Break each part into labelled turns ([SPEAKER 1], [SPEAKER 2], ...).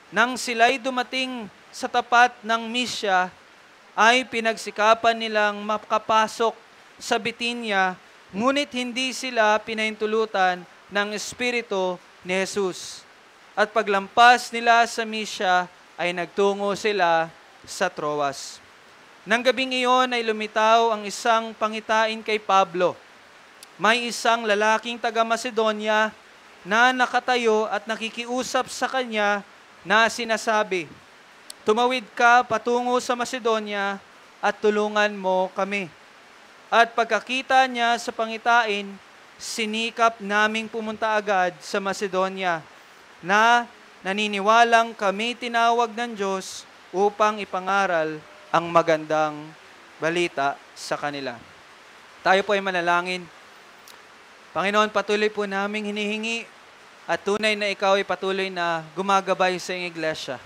[SPEAKER 1] Nang sila'y dumating sa tapat ng Misya, ay pinagsikapan nilang makapasok sa Bitinya, ngunit hindi sila pinahintulutan ng Espiritu ni Jesus. At paglampas nila sa Misya, ay nagtungo sila sa Troas. Nang gabing iyon ay lumitaw ang isang pangitain kay Pablo. May isang lalaking taga-Macedonia na nakatayo at nakikiusap sa kanya na sinasabi, "Tumawid ka patungo sa Macedonia at tulungan mo kami." At pagkakita niya sa pangitain, sinikap naming pumunta agad sa Macedonia na naniniwalang kami tinawag ng Diyos upang ipangaral ang magandang balita sa kanila. Tayo po ay manalangin. Panginoon, patuloy po naming hinihingi at tunay na ikaw ay patuloy na gumagabay sa iyong iglesia.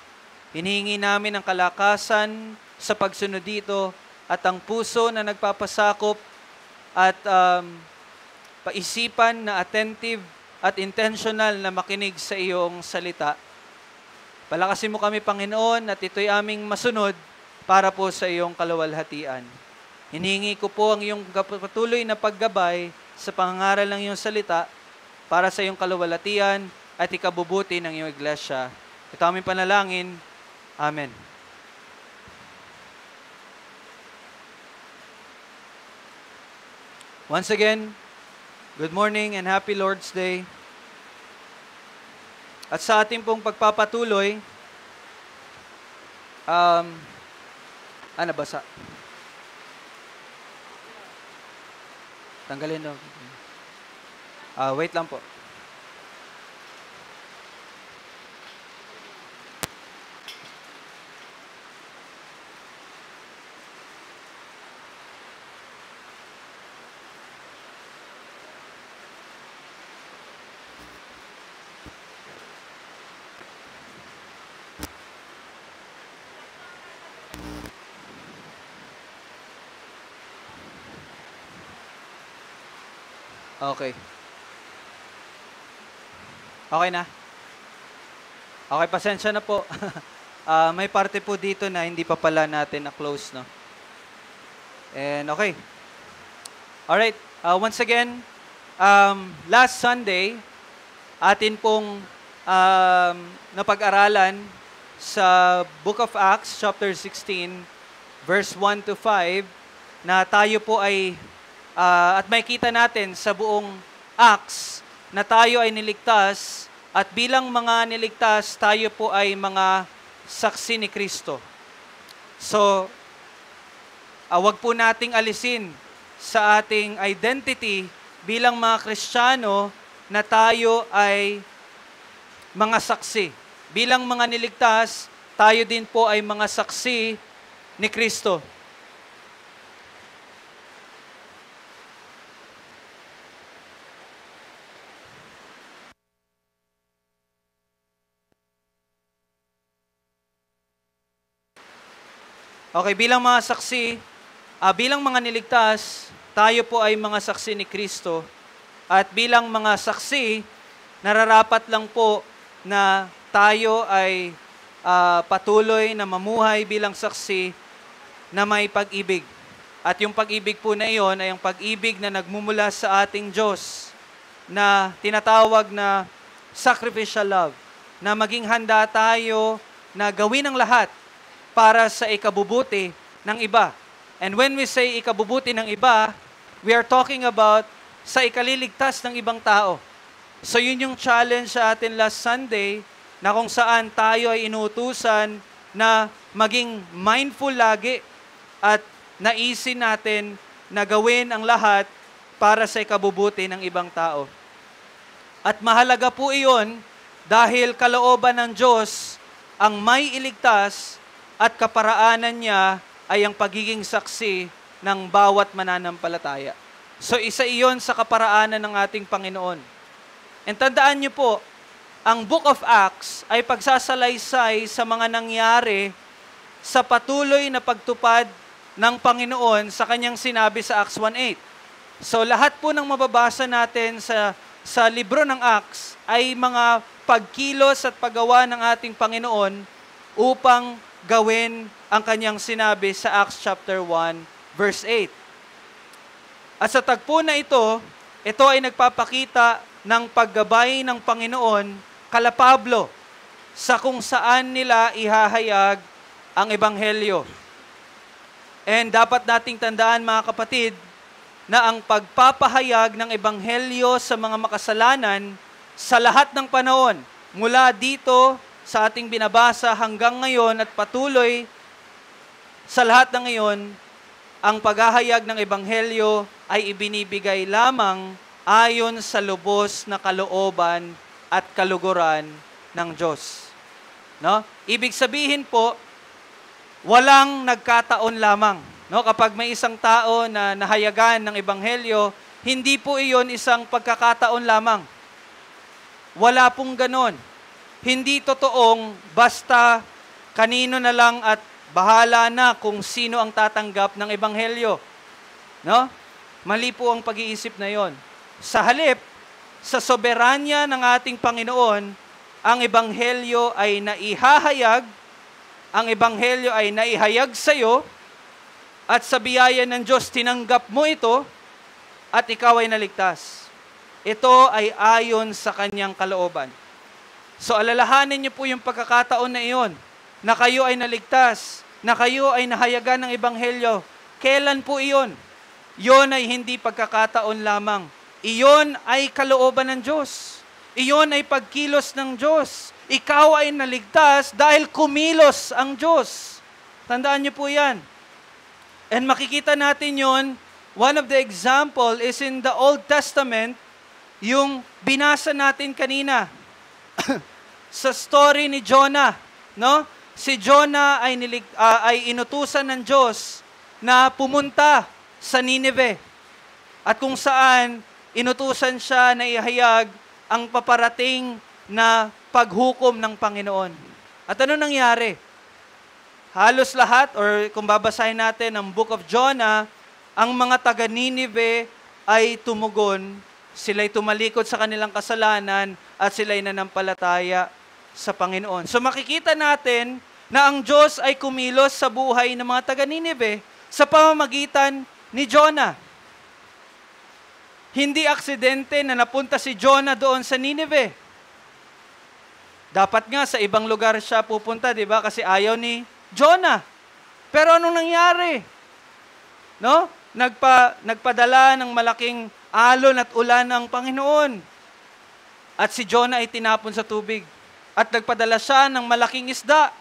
[SPEAKER 1] Hinihingi namin ang kalakasan sa pagsunod dito at ang puso na nagpapasakop at paisipan na attentive at intentional na makinig sa iyong salita. Palakasin mo kami, Panginoon, at ito'y aming masunod para po sa iyong kaluwalhatian. Hinihingi ko po ang iyong patuloy na paggabay sa pangangaral ng iyong salita para sa iyong kaluwalhatian at ikabubuti ng iyong iglesia. Ito aming panalangin. Amen. Once again, good morning and happy Lord's Day. At sa ating pong pagpapatuloy, nabasa. Tanggalin daw. Wait lang po. Okay. Okay na? Okay, pasensya na po. May parte po dito na hindi pa pala natin na-close, no? And okay. Alright, once again, last Sunday, atin pong napag-aralan sa Book of Acts, chapter 16, verse 1 to 5, na tayo po ay at makikita natin sa buong Acts na tayo ay niligtas at bilang mga niligtas, tayo po ay mga saksi ni Kristo. So, wag po nating alisin sa ating identity bilang mga Kristiyano na tayo ay mga saksi. Bilang mga niligtas, tayo din po ay mga saksi ni Kristo. Okay, bilang mga saksi, bilang mga niligtas, tayo po ay mga saksi ni Kristo. At bilang mga saksi, nararapat lang po na tayo ay patuloy na mamuhay bilang saksi na may pag-ibig. At yung pag-ibig po na iyon ay ang pag-ibig na nagmumula sa ating Diyos na tinatawag na sacrificial love, na maging handa tayo na gawin ang lahat para sa ikabubuti ng iba. And when we say ikabubuti ng iba, we are talking about sa ikaliligtas ng ibang tao. So yun yung challenge sa atin last Sunday, na kung saan tayo ay inuutusan na maging mindful lagi at naisin natin na gawin ang lahat para sa ikabubuti ng ibang tao. At mahalaga po iyon dahil kalooban ng Diyos ang may iligtas at kaparaanan niya ay ang pagiging saksi ng bawat mananampalataya. So isa iyon sa kaparaanan ng ating Panginoon. And tandaan niyo po, ang Book of Acts ay pagsasalaysay sa mga nangyari sa patuloy na pagtupad ng Panginoon sa kanyang sinabi sa Acts 1:8. So lahat po ng mababasa natin sa sa libro ng Acts ay mga pagkilos at paggawa ng ating Panginoon upang gawin ang kanyang sinabi sa Acts chapter 1, verse 8. At sa tagpo na ito ay nagpapakita ng paggabay ng Panginoon kala Pablo sa kung saan nila ihahayag ang Ebanghelyo. And dapat nating tandaan, mga kapatid, na ang pagpapahayag ng Ebanghelyo sa mga makasalanan sa lahat ng panahon, mula dito sa ating binabasa hanggang ngayon at patuloy sa lahat ng ngayon, ang paghahayag ng Ebanghelyo ay ibinibigay lamang ayon sa lubos na kalooban at kaluguran ng Diyos. No? Ibig sabihin po, walang nagkataon lamang. No? Kapag may isang tao na nahayagan ng Ebanghelyo, hindi po iyon isang pagkakataon lamang. Wala pong ganon. Hindi totoong basta kanino na lang at bahala na kung sino ang tatanggap ng Ebanghelyo. No? Mali po ang pag-iisip na yon. Sa halip, sa soberanya ng ating Panginoon, ang Ebanghelyo ay naihahayag, ang Ebanghelyo ay naihayag sa iyo, at sa biyaya ng Diyos, tinanggap mo ito, at ikaw ay naligtas. Ito ay ayon sa kanyang kalooban. So alalahanin niyo po yung pagkakataon na iyon, na kayo ay naligtas, na kayo ay nahayagan ng Ebanghelyo. Kailan po iyon? Iyon ay hindi pagkakataon lamang. Iyon ay kalooban ng Diyos. Iyon ay pagkilos ng Diyos. Ikaw ay naligtas dahil kumilos ang Diyos. Tandaan niyo po yan. And makikita natin yon. One of the example is in the Old Testament, yung binasa natin kanina sa story ni Jonah, no? Si Jonah ay inutusan ng Diyos na pumunta sa Nineveh. At kung saan inutusan siya na ihayag ang paparating na paghukom ng Panginoon. At ano nangyari? Halos lahat, or kung babasahin natin ang Book of Jonah, ang mga taga Nineveh ay tumugon, sila'y tumalikod sa kanilang kasalanan, at sila'y nanampalataya sa Panginoon. So makikita natin na ang Diyos ay kumilos sa buhay ng mga taga Nineveh sa pamamagitan ni Jonah. Hindi aksidente na napunta si Jonah doon sa Nineveh. Dapat nga sa ibang lugar siya pupunta, di ba? Kasi ayaw ni Jonah. Pero anong nangyari? No? Nagpadala ng malaking alon at ulan ng Panginoon. At si Jonah ay tinapon sa tubig. At nagpadala siya ng malaking isda.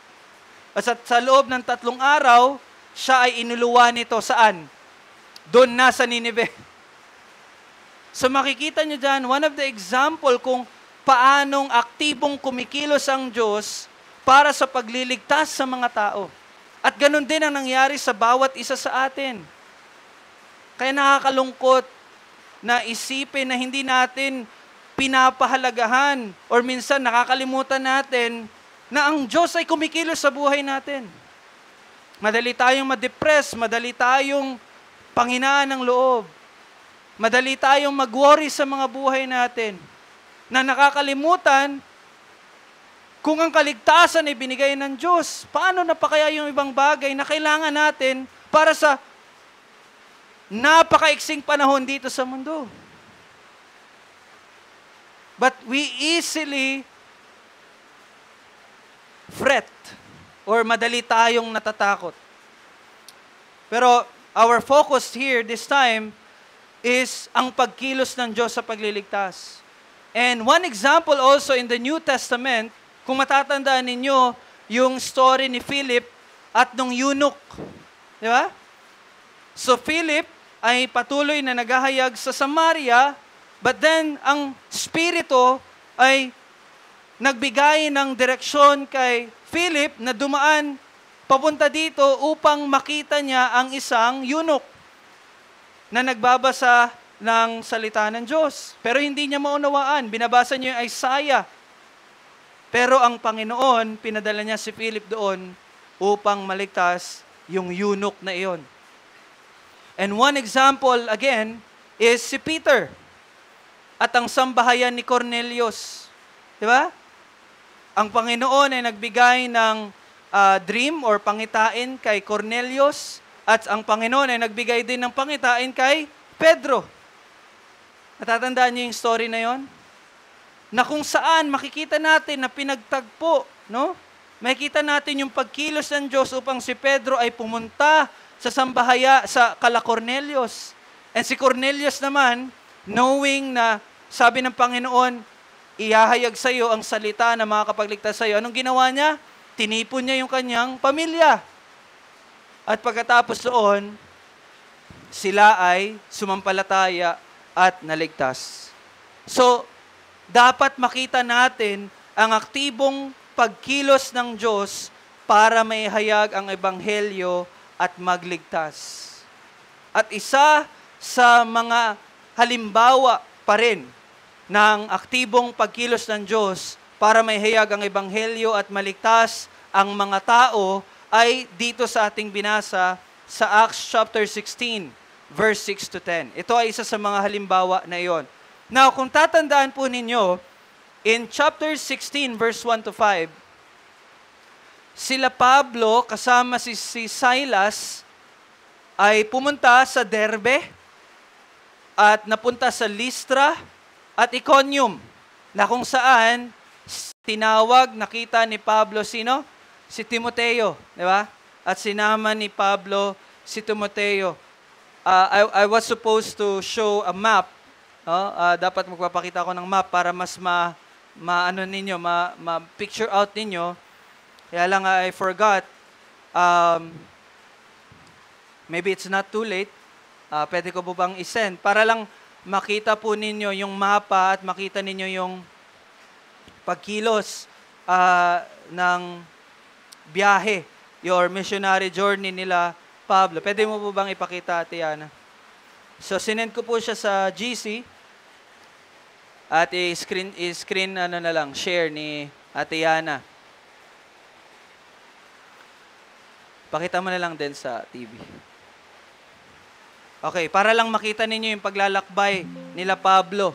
[SPEAKER 1] At sa loob ng 3 araw, siya ay inuluwa nito saan? Doon na sa Nineveh. So makikita nyo dyan, one of the example kung paanong aktibong kumikilos ang Diyos para sa pagliligtas sa mga tao. At ganun din ang nangyari sa bawat isa sa atin. Kaya nakakalungkot na isipin na hindi natin pinapahalagahan or minsan nakakalimutan natin na ang Diyos ay kumikilos sa buhay natin. Madali tayong ma-depress, madali tayong panghinaan ng loob. Madali tayong mag-worry sa mga buhay natin na nakakalimutan kung ang kaligtasan ay binigay ng Diyos. Paano na pa kaya yung ibang bagay na kailangan natin para sa napakaiksing panahon dito sa mundo? But we easily fret or madali tayong natatakot. Pero our focus here this time is ang pagkilos ng Diyos sa pagliligtas. And one example also in the New Testament, kung matatandaan ninyo, yung story ni Philip at nung eunuch. Di ba? So Philip ay patuloy na naghahayag sa Samaria, but then ang Espiritu ay nagbigay ng direksyon kay Philip na dumaan papunta dito upang makita niya ang isang eunuch na nagbabasa ng salita ng Diyos. Pero hindi niya maunawaan. Binabasa niya yung Isaiah. Pero ang Panginoon, pinadala niya si Philip doon upang maligtas yung eunuch na iyon. And one example, again, is si Peter. at ang sambahayan ni Cornelius. Di ba? Ang Panginoon ay nagbigay ng dream or pangitain kay Cornelius at ang Panginoon ay nagbigay din ng pangitain kay Pedro. Natatandaan niyo yung story na yon? Na kung saan makikita natin na pinagtagpo, no? Makikita natin yung pagkilos ng Diyos upang si Pedro ay pumunta sa sambahaya sa kala Cornelius. And si Cornelius naman, knowing na sabi ng Panginoon, ihahayag sa iyo ang salita na makakapagligtas sa iyo. Anong ginawa niya? Tinipon niya yung kanyang pamilya. At pagkatapos doon, sila ay sumampalataya at naligtas. So, dapat makita natin ang aktibong pagkilos ng Diyos para maihayag ang ebanghelyo at magligtas. At isa sa mga halimbawa pa rin ng aktibong pagkilos ng Diyos para maihayag ang ebanghelyo at maligtas ang mga tao ay dito sa ating binasa sa Acts chapter 16, verse 6 to 10. Ito ay isa sa mga halimbawa na iyon. Now, kung tatandaan po ninyo, in chapter 16, verse 1 to 5, sila Pablo kasama si Silas ay pumunta sa Derbe at napunta sa Lystra at Iconium na kung saan tinawag, nakita ni Pablo sino? Si Timoteo, di ba? At sinama ni Pablo si Timoteo. I was supposed to show a map. No? Dapat magpapakita ko ng map para mas ma-ano ninyo, ma-picture out ninyo. Kaya lang I forgot. Maybe it's not too late. Pwede ko po bang isend? Para lang makita po ninyo yung mapa at makita ninyo yung pagkilos ng biyahe, your missionary journey nila, Pablo. Pwede mo po bang ipakita, Ate Yana? So, sinend ko po siya sa GC at i-screen ano na lang, share ni Ate Yana. Pakita mo na lang din sa TV. Okay, para lang makita ninyo yung paglalakbay nila Pablo.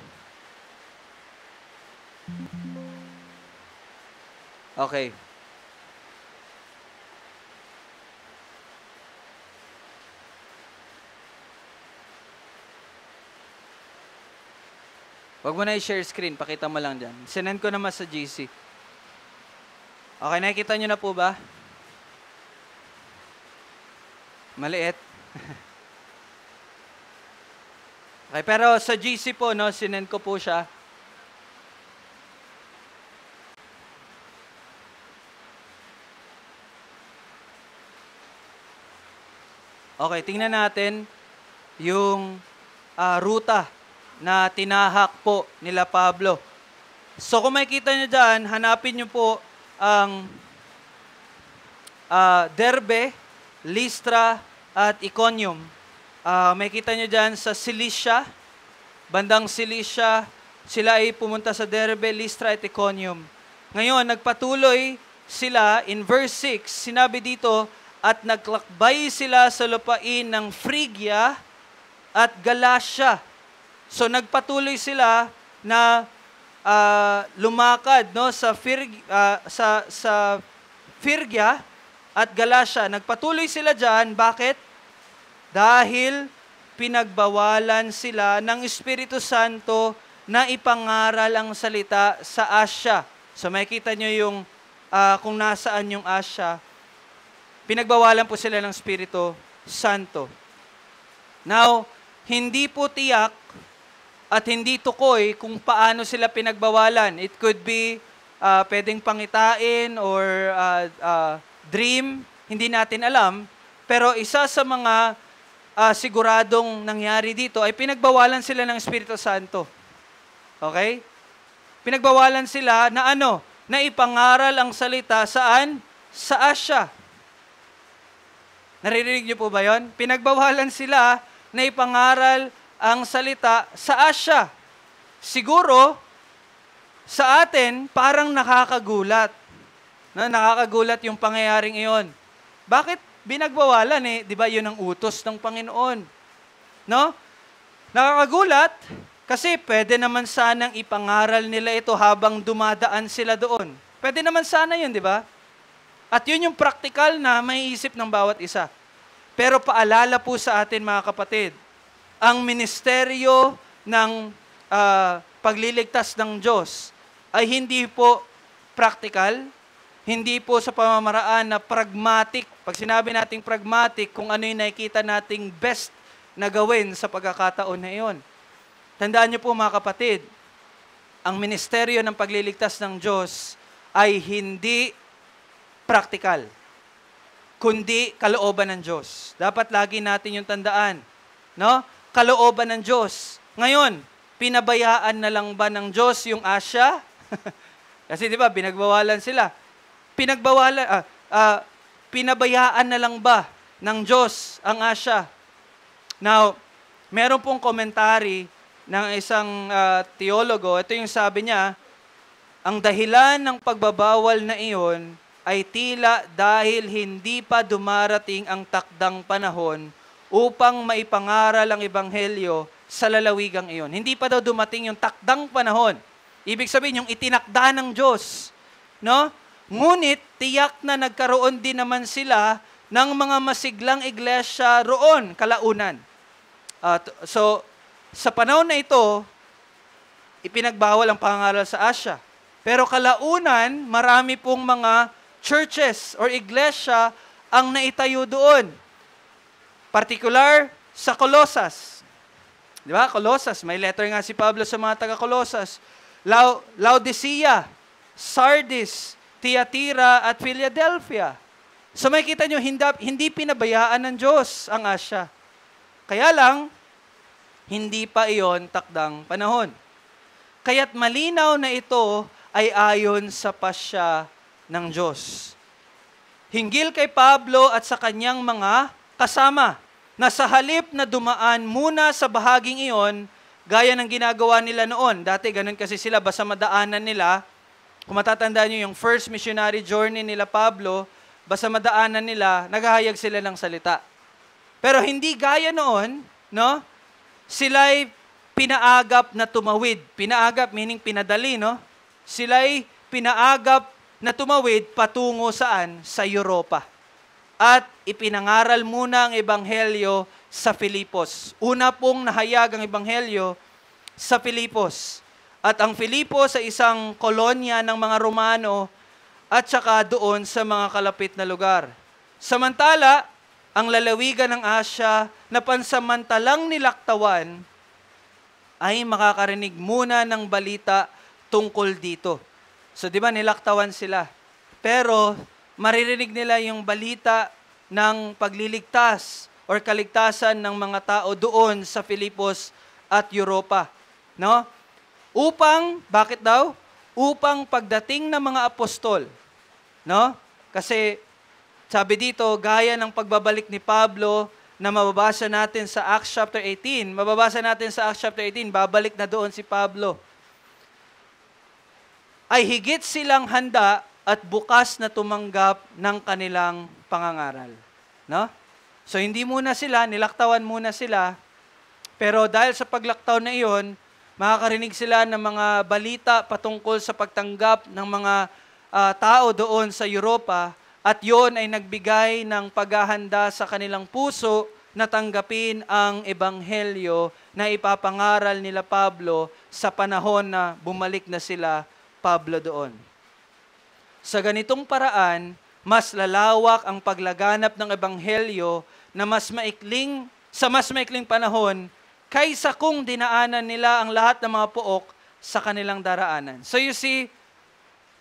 [SPEAKER 1] Okay. Huwag mo na i-share screen, pakita mo lang dyan. Sinend ko naman sa GC. Okay, nakikita nyo na po ba? Maliit. Okay, pero sa GC po, no, sinend ko po siya. Okay, tingnan natin yung ruta na tinahak po nila Pablo. So kung makikita nyo dyan, hanapin nyo po ang Derbe, Lystra, at Iconium. Makikita nyo dyan sa Cilicia, bandang Cilicia, sila ay pumunta sa Derbe, Lystra, at Iconium. Ngayon, nagpatuloy sila, in verse 6, sinabi dito, at naglakbay sila sa lupain ng Phrygia at Galatia. So nagpatuloy sila na lumakad no sa Phrygia at Galatia. Nagpatuloy sila diyan, bakit? Dahil pinagbawalan sila ng Espiritu Santo na ipangaral ang salita sa Asia. So makikita nyo yung kung nasaan yung Asia. Pinagbawalan po sila ng Espiritu Santo. Now, hindi po tiyak at hindi tukoy kung paano sila pinagbawalan. It could be pwedeng pangitain or dream, hindi natin alam. Pero isa sa mga siguradong nangyari dito ay pinagbawalan sila ng Espiritu Santo. Okay? Pinagbawalan sila na ano? Na ipangaral ang salita saan? Sa Asia. Naririnig niyo po ba yon? Pinagbawalan sila na ipangaral ang salita sa Asia. Siguro, sa atin, parang nakakagulat. No? Nakakagulat yung pangyayaring iyon. Bakit binagbawalan eh? Di ba yun ang utos ng Panginoon? No? Nakakagulat Kasi pwede naman sanang ipangaral nila ito habang dumadaan sila doon. Pwede naman sana yun, di ba? At yun yung practical na maiisip ng bawat isa. Pero paalala po sa atin mga kapatid, ang ministeryo ng pagliligtas ng Diyos ay hindi po practical, hindi po sa pamamaraan na pragmatic. Pag sinabi nating pragmatic, kung ano yung nakikita nating best na gawin sa pagkakataon na iyon. Tandaan niyo po mga kapatid, ang ministeryo ng pagliligtas ng Diyos ay hindi practical, kundi kalooban ng Diyos. Dapat lagi natin yung tandaan, no? Kalooban ng Diyos. Ngayon, pinabayaan na lang ba ng Diyos yung Asya? Kasi di ba, binagbawalan sila. Pinabayaan na lang ba ng Diyos ang Asya? Now, meron pong komentary ng isang teologo. Ito yung sabi niya, ang dahilan ng pagbabawal na iyon ay tila dahil hindi pa dumarating ang takdang panahon upang maipangaral ang ebanghelyo sa lalawigang iyon. Hindi pa daw dumating yung takdang panahon. Ibig sabihin, yung itinakda ng Diyos. No? Ngunit, tiyak na nagkaroon din naman sila ng mga masiglang iglesia roon, kalaunan. So, sa panahon na ito, ipinagbawal ang pangangaral sa Asya. Pero kalaunan, marami pong mga churches or iglesia ang naitayo doon. Particular sa Colossus. Di ba? Colossus, may letter nga si Pablo sa mga taga-Colossus. Laodicea, Sardis, Thyatira at Philadelphia. So makikita nyo, hindi pinabayaan ng Diyos ang Asya. Kaya lang, hindi pa iyon takdang panahon. Kaya't malinaw na ito ay ayon sa pasya ng Diyos. Hinggil kay Pablo at sa kanyang mga kasama na sa halip na dumaan muna sa bahaging iyon, gaya ng ginagawa nila noon. Dati ganun kasi sila, basta madaanan nila. Kung matatandaan nyo yung first missionary journey nila Pablo, basta madaanan nila, naghahayag sila ng salita. Pero hindi gaya noon, no? Sila'y pinaagap na tumawid. Pinaagap meaning pinadali, no? Sila'y pinaagap na tumawid patungo saan? Sa Europa. At ipinangaral muna ang ebanghelyo sa Filipos. Una pong nahayag ang ebanghelyo sa Filipos. At ang Filipos ay isang kolonya ng mga Romano at saka doon sa mga kalapit na lugar. Samantala, ang lalawigan ng Asya na pansamantalang nilaktawan ay makakarinig muna ng balita tungkol dito. So, di ba, nilaktawan sila. Pero, maririnig nila yung balita ng pagliligtas or kaligtasan ng mga tao doon sa Filipos at Europa. No? Bakit daw? Upang pagdating ng mga apostol. No? Kasi, sabi dito, gaya ng pagbabalik ni Pablo na mababasa natin sa Acts chapter 18. Mababasa natin sa Acts chapter 18, babalik na doon si Pablo. Ay higit silang handa at bukas na tumanggap ng kanilang pangangaral. No? So hindi muna sila, nilaktawan muna sila, pero dahil sa paglaktaw na iyon, makakarinig sila ng mga balita patungkol sa pagtanggap ng mga tao doon sa Europa. At yon ay nagbigay ng paghahanda sa kanilang puso na tanggapin ang ebanghelyo na ipapangaral nila Pablo sa panahon na bumalik na sila Pablo doon. Sa ganitong paraan, mas lalawak ang paglaganap ng ebanghelyo na mas maikling panahon kaysa kung dinaanan nila ang lahat ng mga pook sa kanilang daraanan. So you see,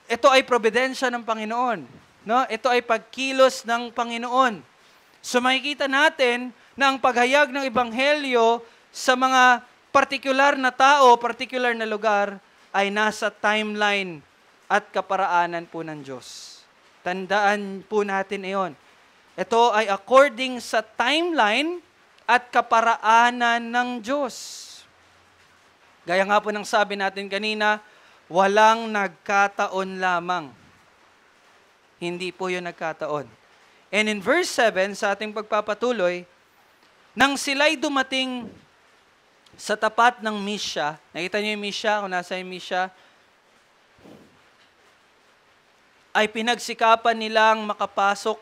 [SPEAKER 1] ito ay probidensya ng Panginoon. No? Ito ay pagkilos ng Panginoon. So makikita natin na ang paghayag ng ebanghelyo sa mga partikular na tao, partikular na lugar, ay nasa timeline at kaparaanan po ng Diyos. Tandaan po natin iyon. Ito ay according sa timeline at kaparaanan ng Diyos. Gaya nga po ng sabi natin kanina, walang nagkataon lamang. Hindi po yun nagkataon. And in verse 7, sa ating pagpapatuloy, nang sila'y dumating sa tapat ng Mysia. Nakita niyo yung Mysia, kung nasa yung Mysia? Ay pinagsikapan nilang makapasok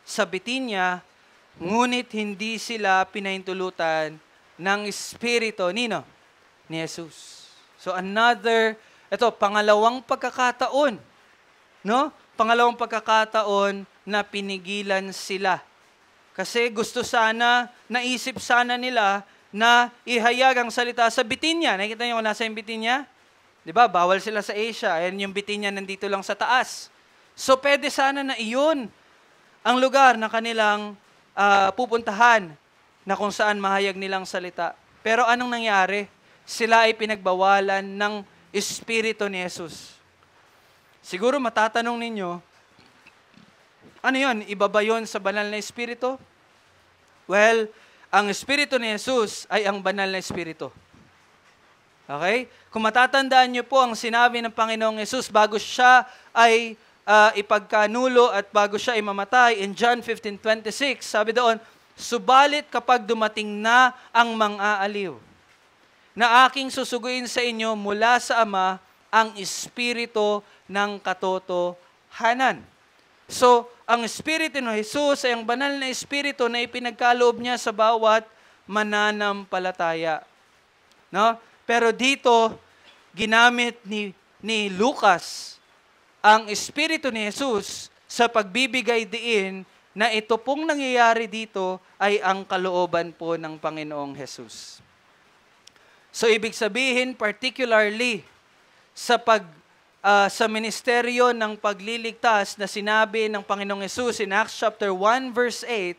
[SPEAKER 1] sa Bitinya, ngunit hindi sila pinahintulutan ng Espiritu nino? Ni Jesus. So pangalawang pagkakataon, no? Pangalawang pagkakataon na pinigilan sila. Kasi naisip sana nila na ihayag ang salita sa Bitinya. Nakita niyo kung nasa yung Bitinya? Di ba? Bawal sila sa Asia. And yung Bitinya nandito lang sa taas. So, pwede sana na iyon ang lugar na kanilang pupuntahan na kung saan mahayag nilang salita. Pero anong nangyari? Sila ay pinagbawalan ng Espiritu ni Jesus. Siguro matatanong ninyo, ano yun? Iba ba yun sa banal na Espiritu? Well, ang Espiritu ni Jesus ay ang banal na Espiritu. Okay? Kung matatandaan niyo po ang sinabi ng Panginoong Jesus bago siya ay ipagkanulo at bago siya ay mamatay, in John 15:26, sabi doon, subalit kapag dumating na ang mang-aaliw, na aking susuguin sa inyo mula sa Ama ang Espiritu ng katotohanan. So, ang Espiritu ni Jesus ay ang banal na Espiritu na ipinagkaloob niya sa bawat mananampalataya. No? Pero dito, ginamit ni Lucas ang Espiritu ni Jesus sa pagbibigay diin na ito pong nangyayari dito ay ang kalooban po ng Panginoong Jesus. So, ibig sabihin, particularly sa ministeryo ng pagliligtas na sinabi ng Panginoong Hesus in Acts chapter 1 verse 8,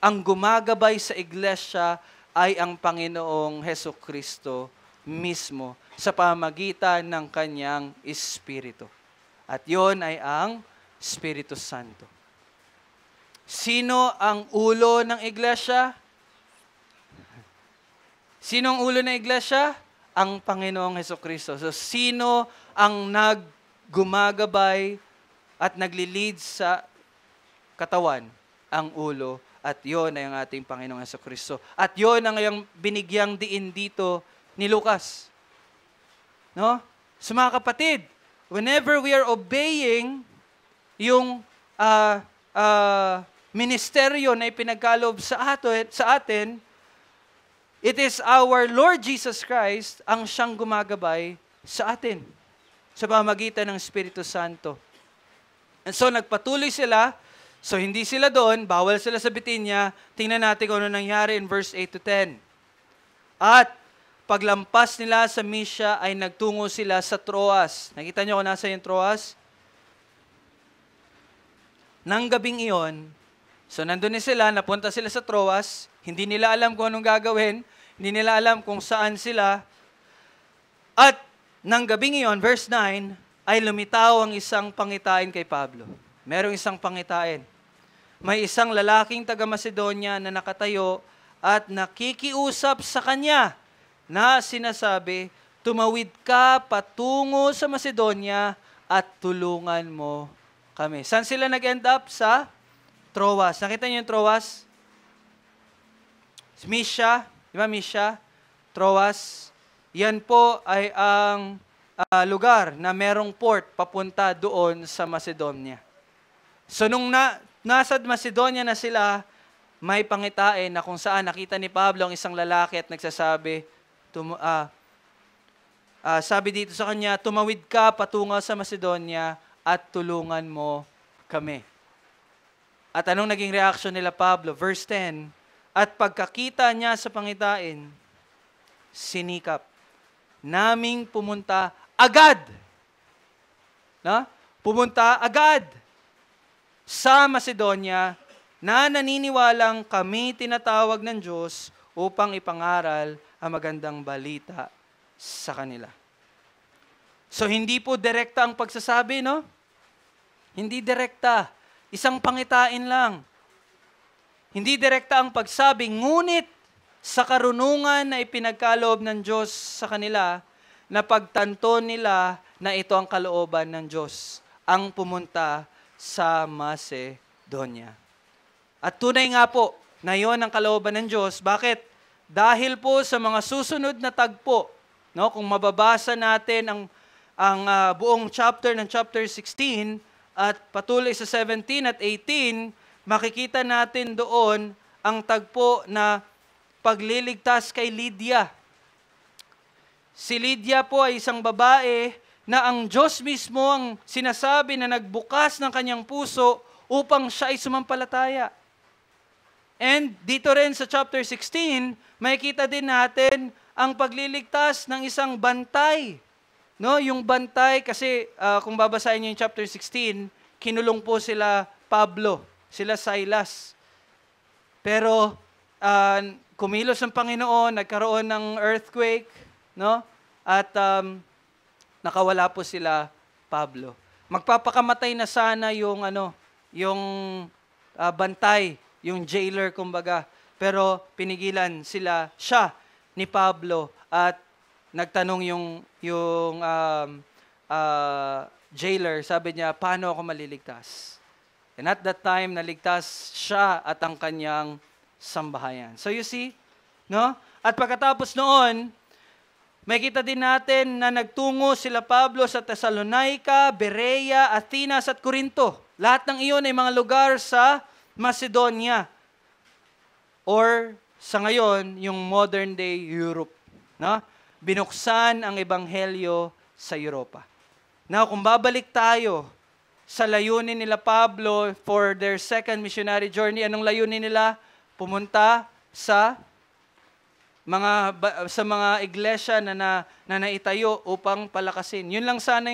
[SPEAKER 1] ang gumagabay sa iglesia ay ang Panginoong Hesukristo mismo sa pamagitan ng kanyang Espiritu. At yon ay ang Espiritu Santo. Sino ang ulo ng iglesia? Sino ang ulo ng iglesia? Ang Panginoong Hesukristo. So, sino ang naggumagabay at naglilid sa katawan? Ang ulo. At yon ay ang ating Panginoong Hesukristo. At yon ang yung binigyang diin dito ni Lucas. No? So mga kapatid, whenever we are obeying yung ministeryo na ipinagkaloob sa atin, it is our Lord Jesus Christ ang siyang gumagabay sa atin sa pamamagitan ng Espiritu Santo. And so nagpatuloy sila, so hindi sila doon, bawal sila sa Bitinya. Tingnan natin kung ano nangyari in verse 8 to 10. At paglampas nila sa Mysia ay nagtungo sila sa Troas. Nakita niyo kung nasa yung Troas? Nang gabing iyon, so nandun sila, napunta sila sa Troas, hindi nila alam kung anong gagawin, hindi nila alam kung saan sila. At nang gabing iyon, verse 9, ay lumitaw ang isang pangitain kay Pablo. Merong isang pangitain. May isang lalaking taga-Macedonia na nakatayo at nakikiusap sa kanya na sinasabi, tumawid ka patungo sa Macedonia at tulungan mo kami. Saan sila nag-end up? Sa Troas. Nakita niyo yung Troas? Mysia, di ba Mysia? Troas. Yan po ay ang lugar na merong port papunta doon sa Macedonia. So nung nasa Macedonia na sila, may pangitain na kung saan nakita ni Pablo ang isang lalaki at nagsasabi, sabi dito sa kanya, tumawid ka patungo sa Macedonia at tulungan mo kami. At anong naging reaction nila Pablo? Verse 10, at pagkakita niya sa pangitain, sinikap naming pumunta agad. Pumunta agad sa Macedonia na naniniwalang kami tinatawag ng Diyos upang ipangaral ang magandang balita sa kanila. So, hindi po direkta ang pagsasabi, no? Hindi direkta. Isang pangitain lang. Hindi direkta ang pagsabi, ngunit sa karunungan na ipinagkaloob ng Diyos sa kanila, na pagtanto nila na ito ang kalooban ng Diyos, ang pumunta sa Macedonia. At tunay nga po na yon ang kalooban ng Diyos. Bakit? dahil po sa mga susunod na tagpo, no, kung mababasa natin ang buong chapter ng chapter 16 at patuloy sa 17 at 18, makikita natin doon ang tagpo na pagliligtas kay Lydia. Si Lydia po ay isang babae na ang Diyos mismo ang sinasabi na nagbukas ng kanyang puso upang siya ay sumampalataya. And dito rin sa chapter 16, makikita din natin ang pagliligtas ng isang bantay. No, yung bantay kasi kung babasahin niyo yung chapter 16, kinulong po sila Pablo, sila Silas. Pero kumilos ang Panginoon, nagkaroon ng earthquake, no? At nakawala po sila Pablo. Magpapakamatay na sana yung bantay, yung jailer kumbaga. Pero pinigilan siya ni Pablo at nagtanong yung jailer, sabi niya, paano ako maliligtas? And at that time, naligtas siya at ang kanyang sambahayan. So you see, no? At pagkatapos noon, makita din natin na nagtungo sila Pablo sa Thessalonica, Berea, Athens at Corinto. Lahat ng iyon ay mga lugar sa Macedonia or sa ngayon, yung modern day Europe. No? Binuksan ang ebanghelyo sa Europa. Now, kung babalik tayo sa layunin nila Pablo for their second missionary journey, anong layunin nila? Pumunta sa mga iglesia na naitayo upang palakasin. Yun lang sana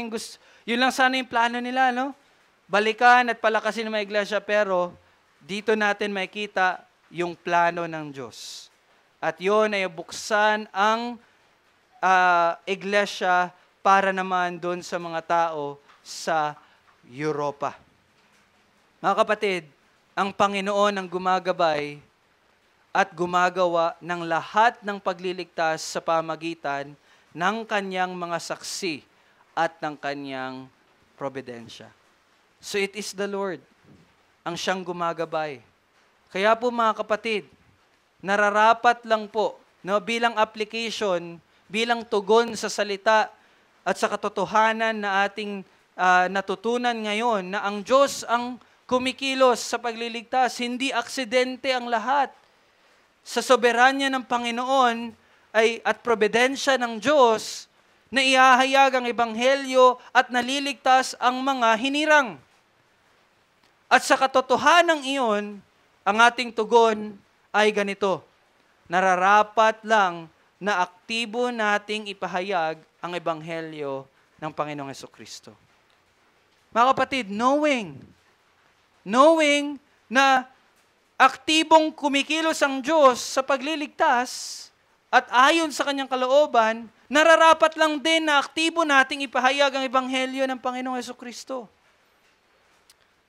[SPEAKER 1] yung plano nila, no? Balikan at palakasin ng mga iglesia, pero dito natin makikita yung plano ng Diyos. At yun ay buksan ang iglesia para naman doon sa mga tao sa Europa. Mga kapatid, ang Panginoon ang gumagabay at gumagawa ng lahat ng pagliligtas sa pamagitan ng kanyang mga saksi at ng kanyang providensya. So it is the Lord ang siyang gumagabay. Kaya po mga kapatid, nararapat lang po, no, bilang application, bilang tugon sa salita at sa katotohanan na ating natutunan ngayon na ang Diyos ang kumikilos sa pagliligtas, hindi aksidente ang lahat. Sa soberanya ng Panginoon at probidensya ng Diyos na ihahayag ang ebanghelyo at naliligtas ang mga hinirang. At sa katotohanan iyon, ang ating tugon ay ganito, nararapat lang na aktibo nating ipahayag ang ebanghelyo ng Panginoong Hesukristo. Mga kapatid, knowing na aktibong kumikilos ang Diyos sa pagliligtas at ayon sa kanyang kalooban, nararapat lang din na aktibo nating ipahayag ang ebanghelyo ng Panginoong Hesukristo.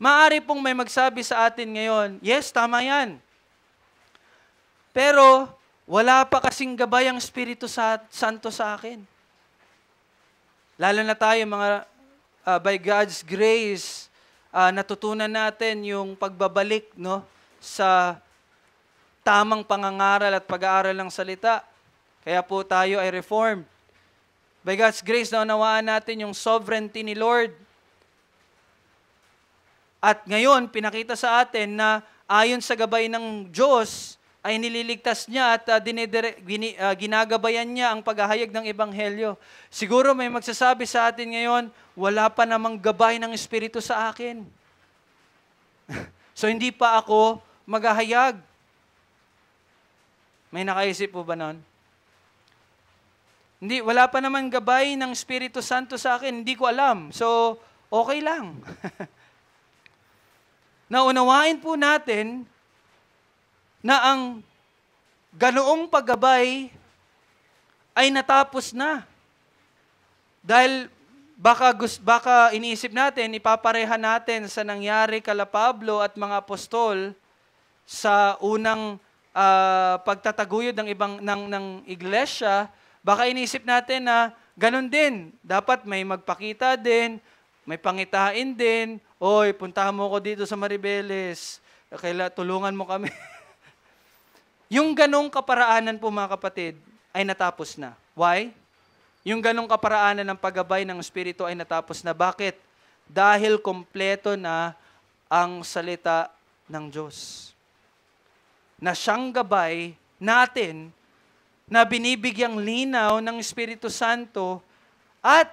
[SPEAKER 1] Maaari pong may magsabi sa atin ngayon, yes, tama yan. Pero wala pa kasing gabay ang Espiritu Santo sa akin. Lalo na tayo mga by God's grace, natutunan natin yung pagbabalik, no, sa tamang pangangaral at pag-aaral ng salita. Kaya po tayo ay reformed. By God's grace, naunawaan natin yung sovereignty ni Lord. At ngayon, pinakita sa atin na ayon sa gabay ng Diyos, ay nililigtas niya at ginagabayan niya ang paghahayag ng ebanghelyo. Siguro may magsasabi sa atin ngayon, wala pa namang gabay ng Espiritu sa akin. So hindi pa ako maghahayag. May nakaisip po ba nun? Hindi, wala pa naman gabay ng Espiritu Santo sa akin, hindi ko alam. So, okay lang. Naunawain po natin na ang ganoong paggabay ay natapos na. Dahil baka iniisip natin, ipapareha natin sa nangyari kala Pablo at mga apostol sa unang pagtataguyod ng iglesia, baka iniisip natin na ganun din. Dapat may magpakita din, may pangitain din. Oy, puntahan mo ko dito sa Maribeles. Tulungan mo kami. Yung ganong kaparaanan po mga kapatid ay natapos na. Why? Yung ganong kaparaanan ng paggabay ng Espiritu ay natapos na. Bakit? Dahil kompleto na ang salita ng Diyos. Na siyang gabay natin na binibigyang linaw ng Espiritu Santo at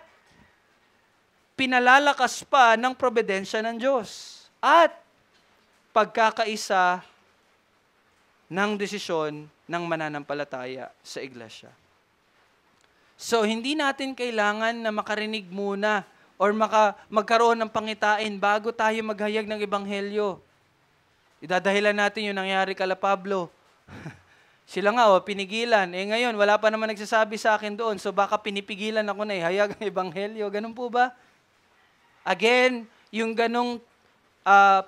[SPEAKER 1] pinalalakas pa ng probidensya ng Diyos. At pagkakaisa ng desisyon ng mananampalataya sa iglesia. So, hindi natin kailangan na makarinig muna or magkaroon ng pangitain bago tayo maghayag ng ebanghelyo. Idadahilan natin yung nangyari kala Pablo. Sila nga, pinigilan. Ngayon, wala pa naman nagsasabi sa akin doon. So, baka pinipigilan ako na ihayag ang ebanghelyo. Ganun po ba? Again, yung ganong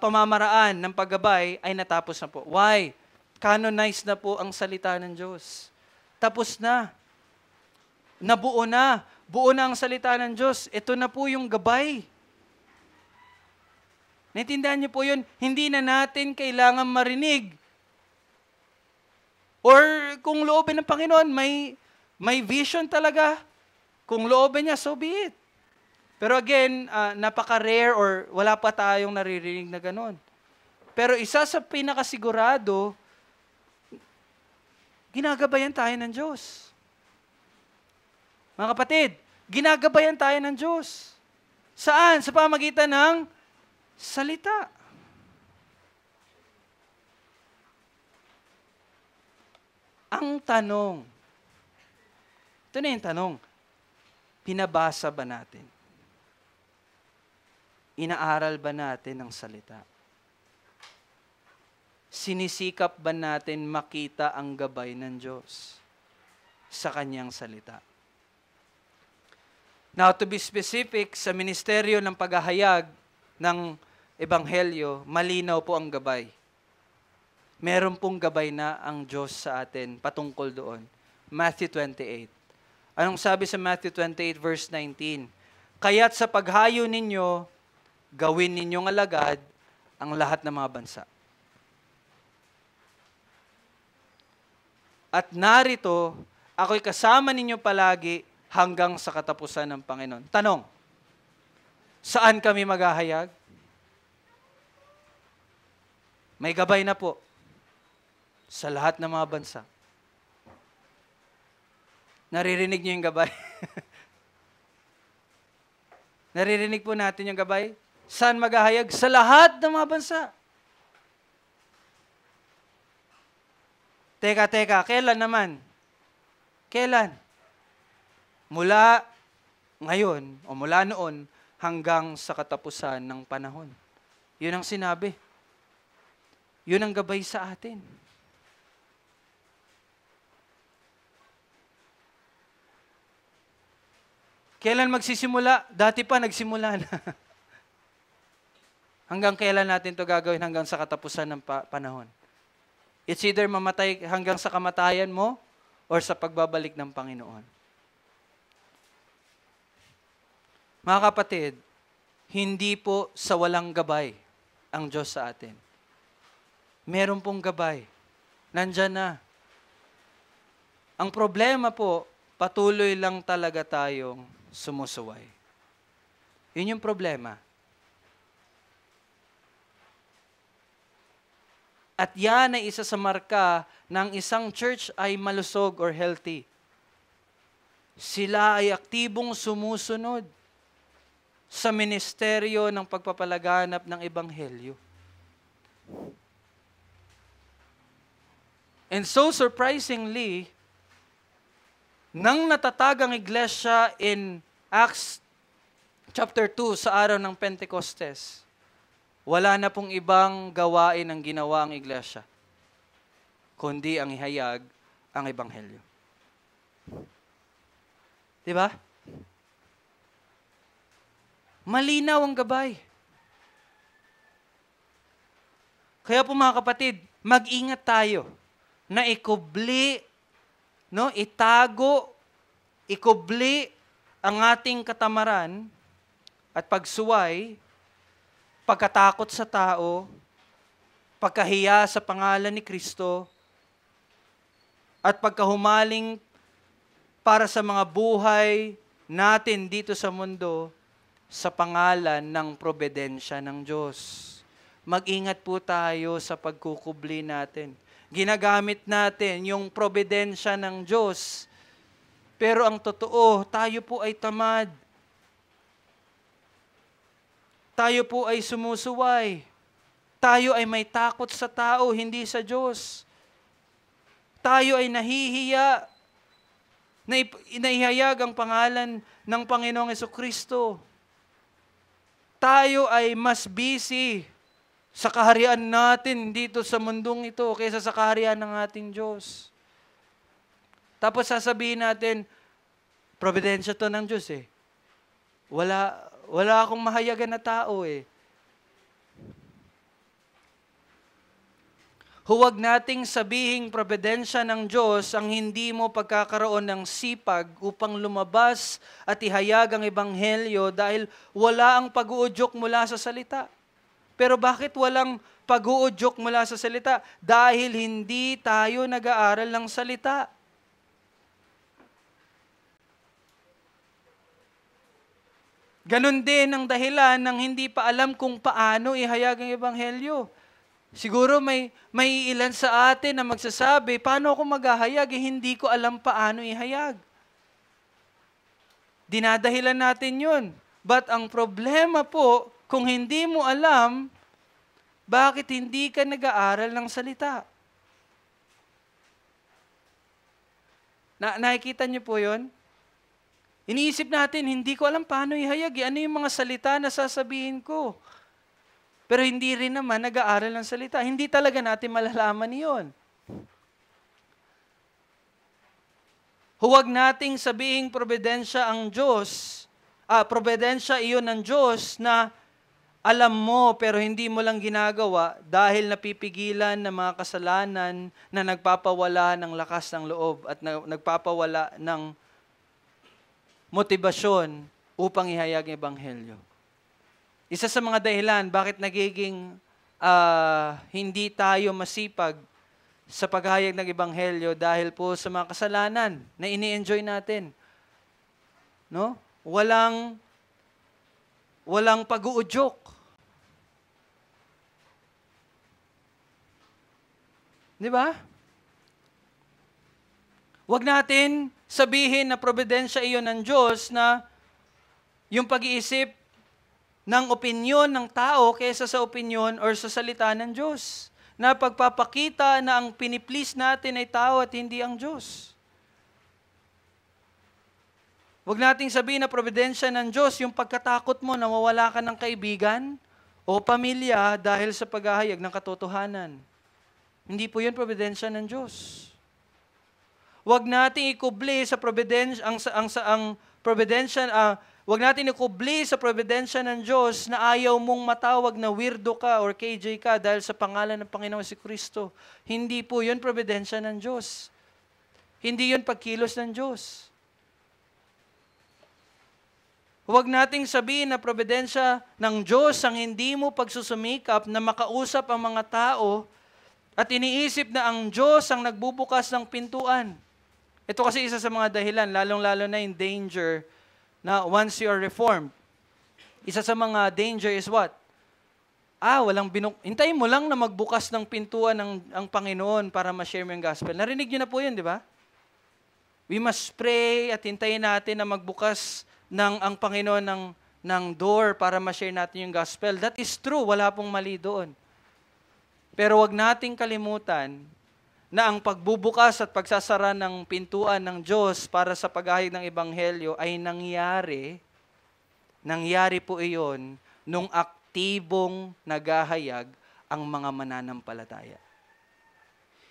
[SPEAKER 1] pamamaraan ng paggabay ay natapos na po. Why? Canonized na po ang salita ng Diyos. Tapos na. Nabuo na. Buo na ang salita ng Diyos. Ito na po yung gabay. Naintindihan niyo po yun? Hindi na natin kailangan marinig. Or kung loobin ng Panginoon, may vision talaga. Kung loobin niya, so be it. Pero again, napaka-rare or wala pa tayong naririnig na ganon. Pero isa sa pinakasigurado, ginagabayan tayo ng Diyos. Mga kapatid, ginagabayan tayo ng Diyos. Saan? Sa pamagitan ng salita. Ang tanong, ito na yung tanong, pinabasa ba natin? Inaaral ba natin ang salita? Sinisikap ba natin makita ang gabay ng Diyos sa Kanyang salita? Now, to be specific, sa ministeryo ng paghahayag ng Ebanghelyo, malinaw po ang gabay. Meron pong gabay na ang Diyos sa atin patungkol doon. Matthew 28. Anong sabi sa Matthew 28 verse 19? Kaya't sa paghayo ninyo, gawin ninyong alagad ang lahat ng mga bansa. At narito, ako'y kasama ninyo palagi hanggang sa katapusan ng Panginoon. Tanong, saan kami maghahayag? May gabay na po sa lahat ng mga bansa. Naririnig niyo yung gabay? Naririnig po natin yung gabay? Saan maghahayag? Sa lahat ng mga bansa. Teka, kailan naman? Kailan? Mula ngayon o mula noon hanggang sa katapusan ng panahon. Yun ang sinabi. Yun ang gabay sa atin. Kailan magsisimula? Dati pa nagsimula na. Hanggang kailan natin to gagawin? Hanggang sa katapusan ng panahon. It's either mamatay hanggang sa kamatayan mo or sa pagbabalik ng Panginoon. Mga kapatid, hindi po sa walang gabay ang Diyos sa atin. Meron pong gabay. Nandyan na. Ang problema po, patuloy lang talaga tayong sumusuway. Yun yung problema. At yan ay isa sa marka ng isang church ay malusog or healthy. Sila ay aktibong sumusunod sa ministeryo ng pagpapalaganap ng Ebanghelyo. And so surprisingly, nang natatag ang iglesia in Acts chapter 2 sa araw ng Pentecostes, wala na pong ibang gawain ang ginawa ang iglesia, kundi ang ihayag ang Ebanghelyo. Diba? Malinaw ang gabay. Kaya po mga kapatid, mag-ingat tayo na ikubli, itago, ikubli ang ating katamaran at pagsuway, pagkatakot sa tao, pagkahiya sa pangalan ni Kristo, at pagkahumaling para sa mga buhay natin dito sa mundo sa pangalan ng probidensya ng Diyos. Mag-ingat po tayo sa pagkukubli natin. Ginagamit natin yung probidensya ng Diyos. Pero ang totoo, tayo po ay tamad. Tayo po ay sumusuway. Tayo ay may takot sa tao, hindi sa Diyos. Tayo ay nahihiya na inahayag ang pangalan ng Panginoong Jesucristo. Tayo ay mas busy sa kaharian natin dito sa mundong ito kaysa sa kaharian ng ating Diyos. Tapos sasabihin natin, providensya to ng Diyos eh. Wala akong mahayagan na tao eh. Huwag nating sabihing providensya ng Diyos ang hindi mo pagkakaroon ng sipag upang lumabas at ihayag ang ebanghelyo dahil wala ang pag-uudyok mula sa salita. Pero bakit walang pag-uudyok mula sa salita? Dahil hindi tayo nag-aaral ng salita. Ganon din ang dahilan ng hindi pa alam kung paano ihayag ang ebanghelyo. Siguro may ilan sa atin na magsasabi, paano ako maghahayag? Hindi ko alam paano ihayag. Dinadahilan natin yun. But ang problema po, kung hindi mo alam, bakit hindi ka nag-aaral ng salita? Nakikita niyo po yun? Iniisip natin, hindi ko alam paano ihayag. Ano yung mga salita na sasabihin ko? Pero hindi rin naman nag-aaral ng salita. Hindi talaga natin malalaman iyon. Huwag nating sabihing probidensya ang Diyos. Probidensya iyon ng Diyos na alam mo pero hindi mo lang ginagawa dahil napipigilan ng mga kasalanan na nagpapawala ng lakas ng loob at nagpapawala ng motibasyon upang ihayag ang ebanghelyo. Isa sa mga dahilan bakit nagiging hindi tayo masipag sa paghahayag ng ebanghelyo dahil po sa mga kasalanan na ini-enjoy natin. No? Walang pag-uudyok. Di ba? Huwag natin sabihin na probidensya iyon ng Diyos na yung pag-iisip ng opinyon ng tao kaysa sa opinyon or sa salita ng Diyos. Na pagpapakita na ang piniplease natin ay tao at hindi ang Diyos. Huwag nating sabihin na probidensya ng Diyos yung pagkatakot mo na mawala ka ng kaibigan o pamilya dahil sa paghahayag ng katotohanan. Hindi po yun probidensya ng Diyos. Huwag nating ikubli sa probidensya Huwag natin ikubli sa providensya ng Diyos na ayaw mong matawag na weirdo ka or KJ ka dahil sa pangalan ng Panginoong Jesucristo. Hindi po yun providensya ng Diyos. Hindi yun pagkilos ng Diyos. Huwag nating sabihin na providensya ng Diyos ang hindi mo pagsusumikap na makausap ang mga tao at iniisip na ang Diyos ang nagbubukas ng pintuan. Ito kasi isa sa mga dahilan, lalong-lalo na yung danger na once you are reformed, isa sa mga danger is what? Hintayin mo lang na magbukas ng pintuan ang Panginoon para ma-share mo yung gospel. Narinig niyo na po yun, di ba? We must pray at hintayin natin na magbukas ang Panginoon ng door para ma-share natin yung gospel. That is true, wala pong mali doon. Pero wag nating kalimutan na ang pagbubukas at pagsasara ng pintuan ng Diyos para sa paghahayag ng ebanghelyo ay nangyari po iyon nung aktibong naghahayag ang mga mananampalataya.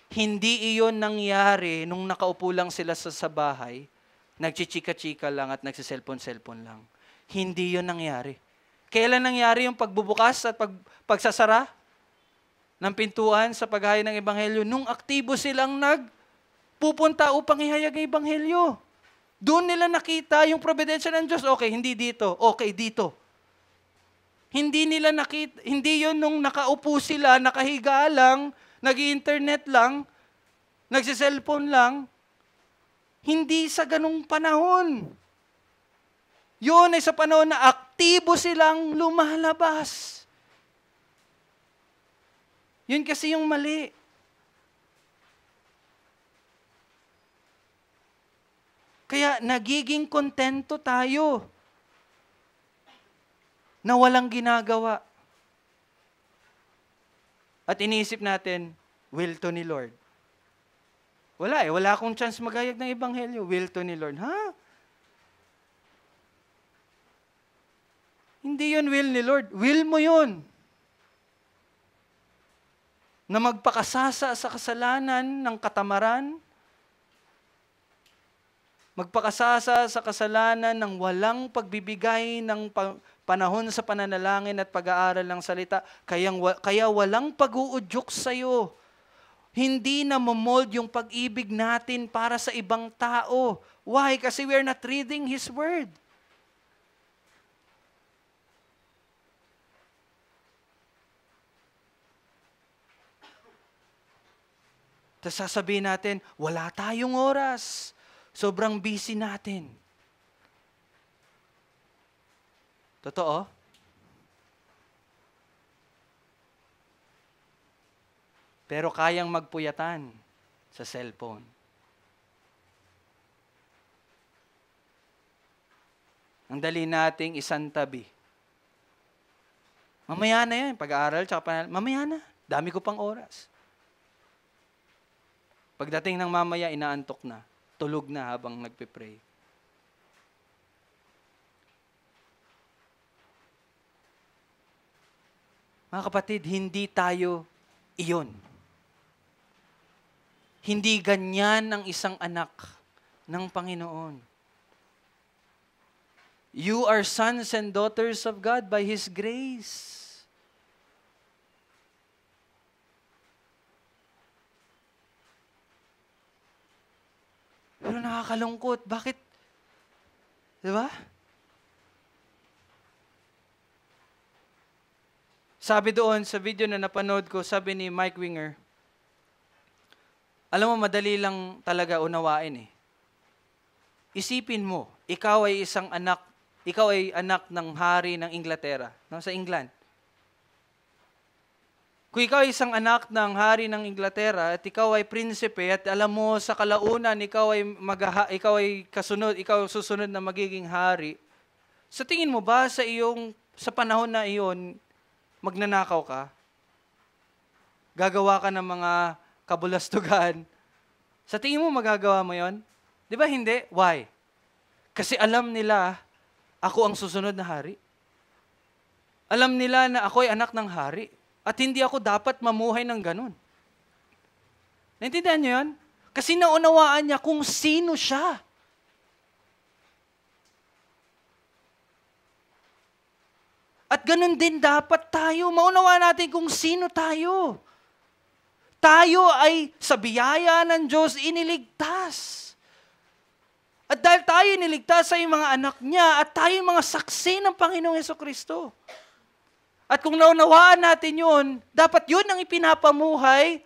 [SPEAKER 1] Hindi iyon nangyari nung nakaupo lang sila sa bahay, nagchichika-chika lang at nagsiselfon-selfon lang. Hindi yun nangyari. Kailan nangyari yung pagbubukas at pagsasara ng pintuan sa paghahayag ng ebanghelyo? Nung aktibo silang nagpupunta upang ihayag ang ebanghelyo. Doon nila nakita yung providensya ng Diyos. Okay, hindi dito. Okay, dito. Hindi nila nakita, hindi yun nung nakaupo sila, nakahiga lang, nag-i-internet lang, nagsiselfone lang, hindi sa ganung panahon. Yun ay sa panahon na aktibo silang lumalabas. Yun kasi yung mali. Kaya nagiging kontento tayo na walang ginagawa. At iniisip natin, will to ni Lord. Wala wala akong chance magayag ng ebanghelyo. Will to ni Lord. Ha? Hindi yun will ni Lord. Will mo yun. Na magpakasasa sa kasalanan ng katamaran, magpakasasa sa kasalanan ng walang pagbibigay ng panahon sa pananalangin at pag-aaral ng salita, kaya walang pag-uudyok sa'yo. Hindi na mamold yung pag-ibig natin para sa ibang tao. Why? Kasi we're not reading His Word. Tapos sasabihin natin, wala tayong oras. Sobrang busy natin. Totoo? Pero kayang magpuyatan sa cellphone. Ang dali nating isantabi. Mamaya na yan, pag-aaral, tsaka mamaya na, dami ko pang oras. Pagdating ng mamaya, inaantok na. Tulog na habang nagpe-pray. Mga kapatid, hindi tayo iyon. Hindi ganyan ang isang anak ng Panginoon. You are sons and daughters of God by His grace. Pero nakakalungkot. Bakit? Di ba? Sabi doon sa video na napanood ko, sabi ni Mike Winger, alam mo, madali lang talaga unawain eh. Isipin mo, ikaw ay anak ng hari ng Inglaterra, no? Sa England. Kung ikaw ay isang anak ng hari ng Inglaterra at ikaw ay prinsipe at alam mo sa kalaunan ikaw ay susunod na magiging hari, sa tingin mo ba sa panahon na iyon magnanakaw ka? Gagawa ka ng mga kabulastugan? Sa tingin mo magagawa mo 'yon? 'Di ba hindi? Why? Kasi alam nila ako ang susunod na hari. Alam nila na ako ay anak ng hari. At hindi ako dapat mamuhay ng ganun. Naintindihan niyo yun? Kasi naunawaan niya kung sino siya. At ganun din dapat tayo. Maunawaan natin kung sino tayo. Tayo ay sa biyaya ng Diyos iniligtas. At dahil tayo iniligtas sa mga anak niya at tayo mga saksi ng Panginoong Jesucristo. At kung naunawaan natin yun, dapat yun ang ipinapamuhay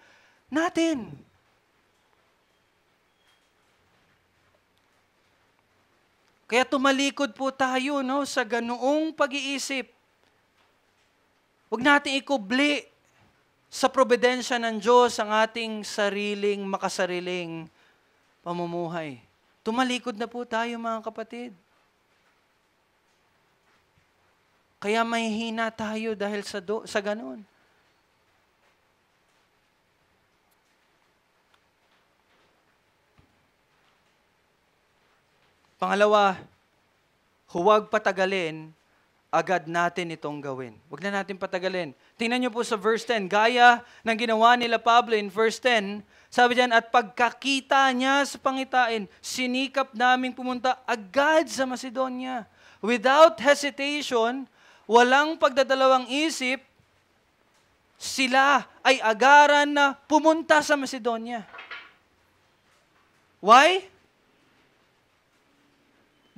[SPEAKER 1] natin. Kaya tumalikod po tayo sa ganoong pag-iisip. Huwag natin ikubli sa probidensya ng Diyos ang ating makasariling pamumuhay. Tumalikod na po tayo mga kapatid. Kaya mahihina tayo dahil sa ganun. Pangalawa, huwag patagalin, agad natin itong gawin. Huwag na natin patagalin. Tingnan niyo po sa verse 10, gaya ng ginawa nila Pablo in verse 10, sabi diyan, at pagkakita niya sa pangitain, sinikap naming pumunta agad sa Macedonia. Without hesitation, walang pagdadalawang isip, sila ay agaran na pumunta sa Macedonia. Why?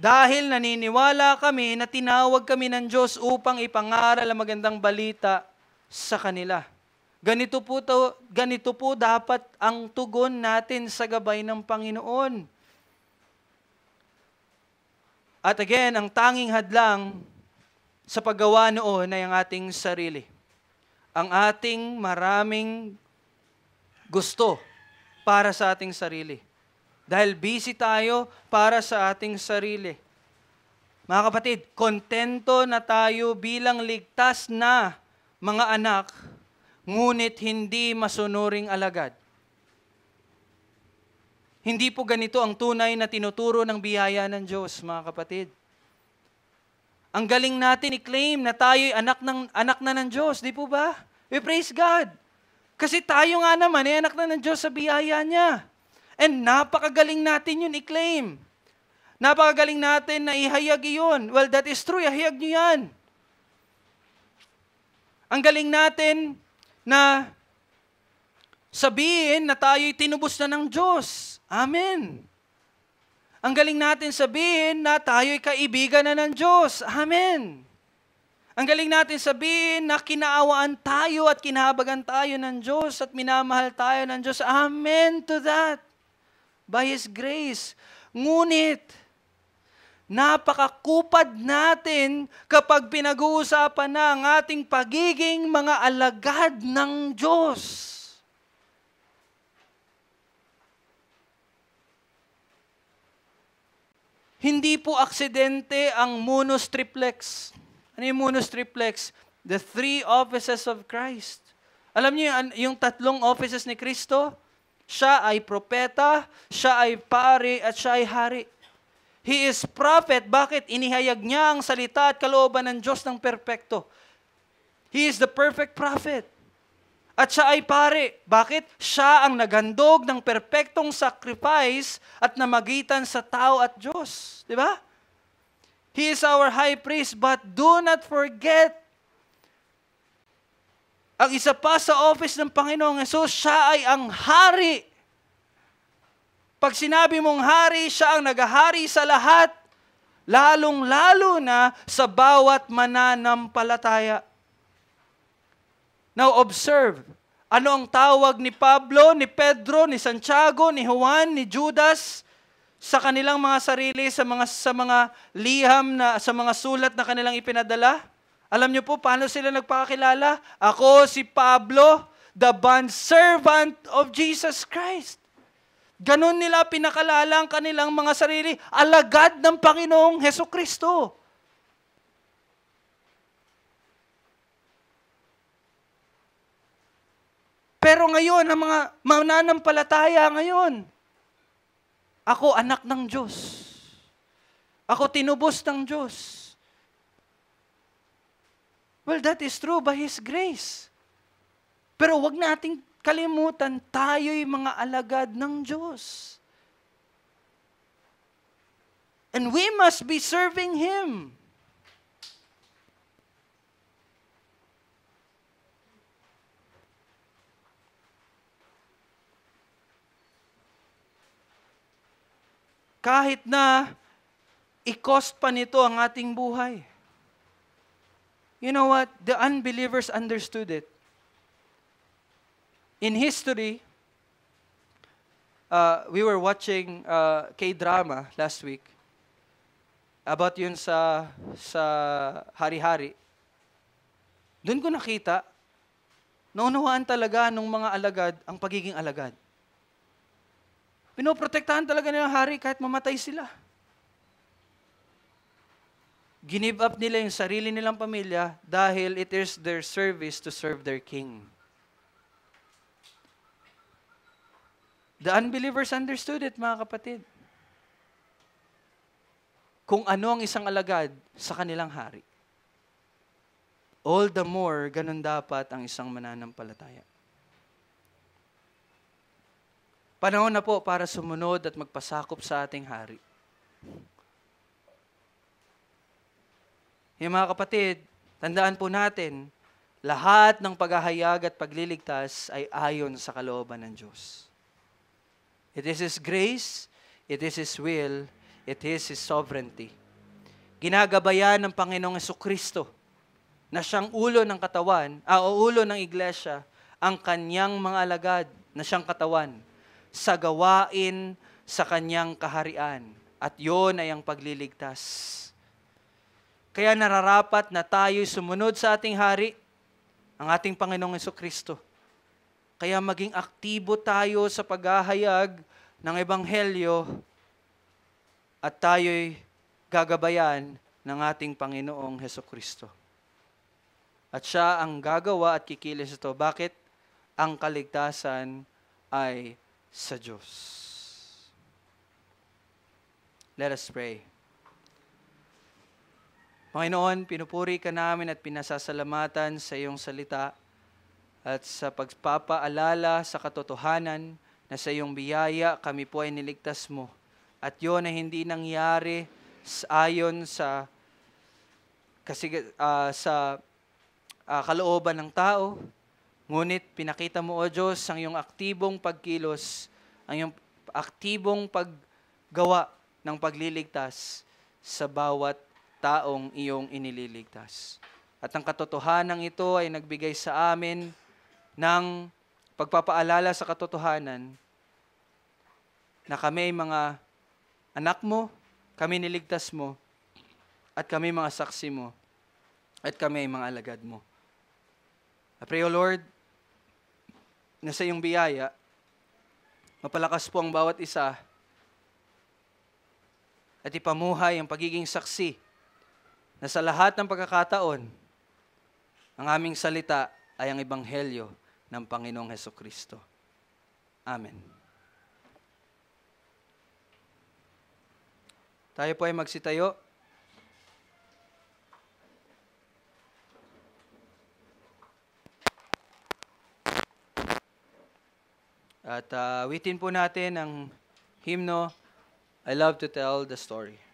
[SPEAKER 1] Dahil naniniwala kami na tinawag kami ng Diyos upang ipangaral ang magandang balita sa kanila. Ganito po dapat ang tugon natin sa gabay ng Panginoon. At again, ang tanging hadlang sa paggawa noon ay ang ating sarili. Ang ating maraming gusto para sa ating sarili. Dahil busy tayo para sa ating sarili. Mga kapatid, kontento na tayo bilang ligtas na mga anak, ngunit hindi masunuring alagad. Hindi po ganito ang tunay na tinuturo ng biyaya ng Diyos, mga kapatid. Ang galing natin i-claim na tayo'y anak na ng Diyos, di po ba? We praise God. Kasi tayo nga naman ay anak na ng Diyos sa biyaya niya. And napakagaling natin yun i-claim. Napakagaling natin na ihayag iyon. Well, that is true. Ihayag nyo yan. Ang galing natin na sabihin na tayo'y tinubos na ng Diyos. Amen. Ang galing natin sabihin na tayo'y kaibigan na ng Diyos. Amen. Ang galing natin sabihin na kinaawaan tayo at kinahabagan tayo ng Diyos at minamahal tayo ng Diyos. Amen to that. By His grace. Ngunit, napakakupad natin kapag pinag-uusapan na ang ating pagiging mga alagad ng Diyos. Hindi po aksidente ang munus triplex. Ano yung munus triplex? The three offices of Christ. Alam niyo yung tatlong offices ni Kristo? Siya ay propeta, siya ay pari, at siya ay hari. He is prophet. Bakit? Inihayag niya ang salita at kalooban ng Diyos ng perpekto. He is the perfect prophet. At siya ay pari. Bakit? Siya ang naghandog ng perpektong sacrifice at namagitan sa tao at Diyos. Di ba? He is our high priest, but do not forget, ang isa pa sa office ng Panginoong Hesus, siya ay ang hari. Pag sinabi mong hari, siya ang naghahari sa lahat, lalong-lalo na sa bawat mananampalataya. Now observe, ano ang tawag ni Pablo, ni Pedro, ni Santiago, ni Juan, ni Judas sa kanilang mga sarili, sa mga liham na sa mga sulat na kanilang ipinadala? Alam niyo po paano sila nagpakakilala? Ako si Pablo, the bondservant of Jesus Christ. Ganon nila pinakalala ang kanilang mga sarili, alagad ng Panginoong Hesukristo. Pero ngayon, ang mga mananampalataya ngayon, ako anak ng Diyos. Ako tinubos ng Diyos. Well, that is true by His grace. Pero wag nating kalimutan, tayo'y mga alagad ng Diyos. And we must be serving Him. Kahit na i-cost pa nito ang ating buhay. You know what? The unbelievers understood it. In history, we were watching K-drama last week about yun sa hari-hari. Doon ko nakita, naunawaan talaga ng mga alagad ang pagiging alagad. Pinoprotektahan talaga nila ang hari kahit mamatay sila. Give up nila yung sarili nilang pamilya dahil it is their service to serve their king. The unbelievers understood it, mga kapatid. Kung ano ang isang alagad sa kanilang hari. All the more, ganun dapat ang isang mananampalataya. Panahon na po para sumunod at magpasakop sa ating hari. Yung mga kapatid, tandaan po natin, lahat ng paghahayag at pagliligtas ay ayon sa kalooban ng Diyos. It is His grace, it is His will, it is His sovereignty. Ginagabayan ng Panginoong Hesukristo na siyang ulo ng katawan, o ulo ng iglesia, ang kanyang mga alagad na siyang katawan sa gawain sa kanyang kaharian. At yon ay ang pagliligtas. Kaya nararapat na tayo'y sumunod sa ating hari, ang ating Panginoong Hesukristo. Kaya maging aktibo tayo sa paghahayag ng Ebanghelyo at tayo'y gagabayan ng ating Panginoong Hesukristo. At siya ang gagawa at kikilos ito. Bakit? Ang kaligtasan ay sa Diyos. Let us pray. Panginoon, pinupuri ka namin at pinasasalamatan sa iyong salita at sa pagpapaalala sa katotohanan na sa iyong biyaya kami po ay niligtas mo. At yun ay hindi nangyari ayon sa kalooban ng tao, ngunit pinakita mo, O Diyos, ang iyong aktibong pagkilos, ang iyong aktibong paggawa ng pagliligtas sa bawat taong iyong inililigtas. At ang katotohanan ito ay nagbigay sa amin ng pagpapaalala sa katotohanan na kami ay mga anak mo, kami niligtas mo, at kami mga saksi mo, at kami ay mga alagad mo. I pray, O Lord, na sa iyong biyaya, mapalakas po ang bawat isa at ipamuhay ang pagiging saksi na sa lahat ng pagkakataon, ang aming salita ay ang Ebanghelyo ng Panginoong Hesukristo. Amen. Tayo po ay magsitayo. At awitin po natin ang hymno, I Love to Tell the Story.